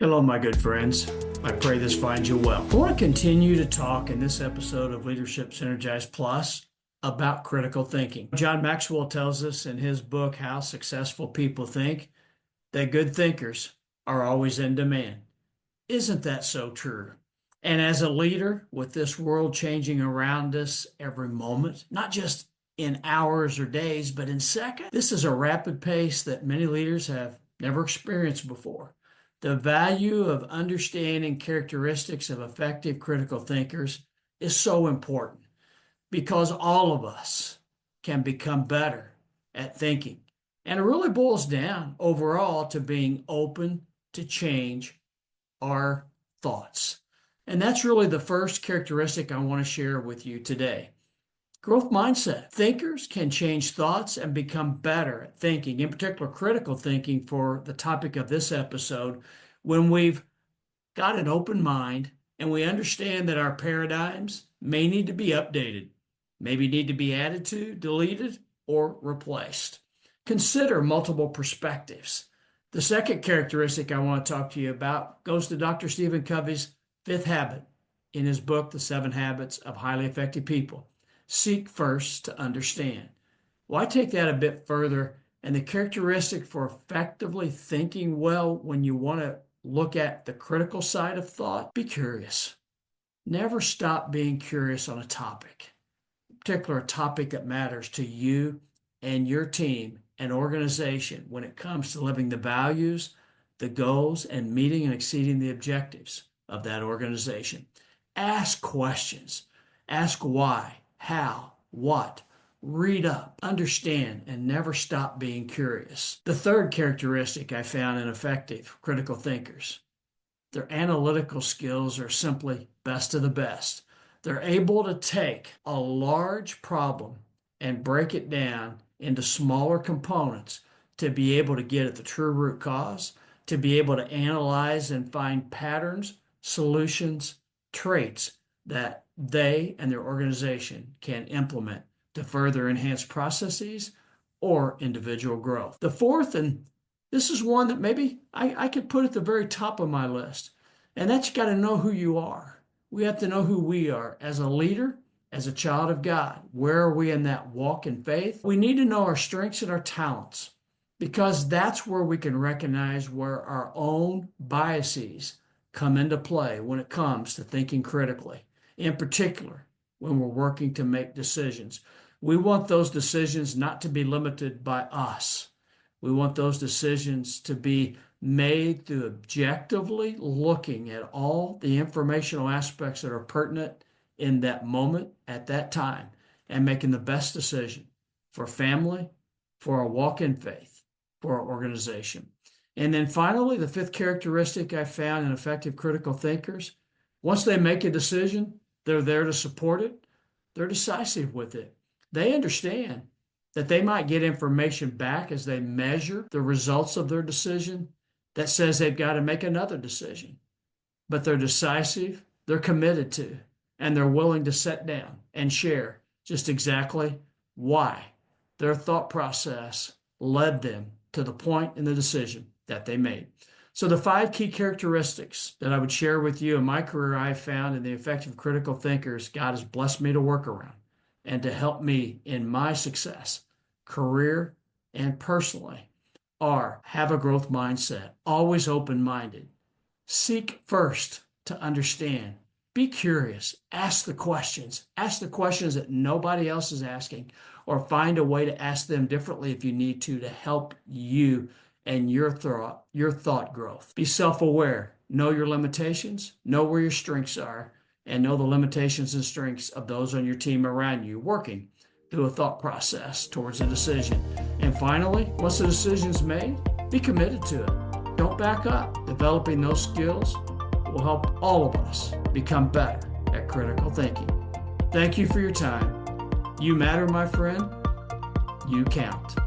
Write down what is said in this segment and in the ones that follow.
Hello, my good friends. I pray this finds you well. I want to continue to talk in this episode of Leadership Synergized Plus about critical thinking. John Maxwell tells us in his book, How Successful People Think, that good thinkers are always in demand. Isn't that so true? And as a leader, with this world changing around us every moment, not just in hours or days, but in seconds, this is a rapid pace that many leaders have never experienced before. The value of understanding characteristics of effective critical thinkers is so important because all of us can become better at thinking. And it really boils down overall to being open to change our thoughts. And that's really the first characteristic I want to share with you today. Growth mindset. Thinkers can change thoughts and become better at thinking, in particular, critical thinking for the topic of this episode, when we've got an open mind and we understand that our paradigms may need to be updated, maybe need to be added to, deleted, or replaced. Consider multiple perspectives. The second characteristic I want to talk to you about goes to Dr. Stephen Covey's fifth habit in his book, The 7 Habits of Highly Effective People. Seek first to understand. Well, I take that a bit further, and the characteristic for effectively thinking well when you want to look at the critical side of thought, be curious. Never stop being curious on a topic, in particular a topic that matters to you and your team and organization when it comes to living the values, the goals, and meeting and exceeding the objectives of that organization. Ask questions. Ask why, how, what. Read up, understand, and never stop being curious. The third characteristic I found in effective critical thinkers, their analytical skills are simply best of the best. They're able to take a large problem and break it down into smaller components to be able to get at the true root cause, to be able to analyze and find patterns, solutions, traits that they and their organization can implement to further enhance processes or individual growth. The fourth, and this is one that maybe I could put at the very top of my list, and that's you got to know who you are. We have to know who we are as a leader, as a child of God. Where are we in that walk in faith? We need to know our strengths and our talents because that's where we can recognize where our own biases come into play when it comes to thinking critically. In particular, when we're working to make decisions. We want those decisions not to be limited by us. We want those decisions to be made through objectively looking at all the informational aspects that are pertinent in that moment at that time and making the best decision for family, for our walk in faith, for our organization. And then finally, the fifth characteristic I found in effective critical thinkers, once they make a decision, they're there to support it. They're decisive with it. They understand that they might get information back as they measure the results of their decision that says they've got to make another decision. But they're decisive, they're committed to, and they're willing to sit down and share just exactly why their thought process led them to the point in the decision that they made. So the 5 key characteristics that I would share with you in my career I've found in the effective critical thinkers God has blessed me to work around and to help me in my success, career and personally, are have a growth mindset, always open-minded, seek first to understand, be curious, ask the questions that nobody else is asking, or find a way to ask them differently if you need to help you and your thought growth. Be self-aware, know your limitations, know where your strengths are, and know the limitations and strengths of those on your team around you, working through a thought process towards a decision. And finally, once the decision's made, be committed to it. Don't back up. Developing those skills will help all of us become better at critical thinking. Thank you for your time. You matter, my friend. You count.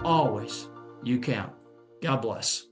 Always, you count. God bless.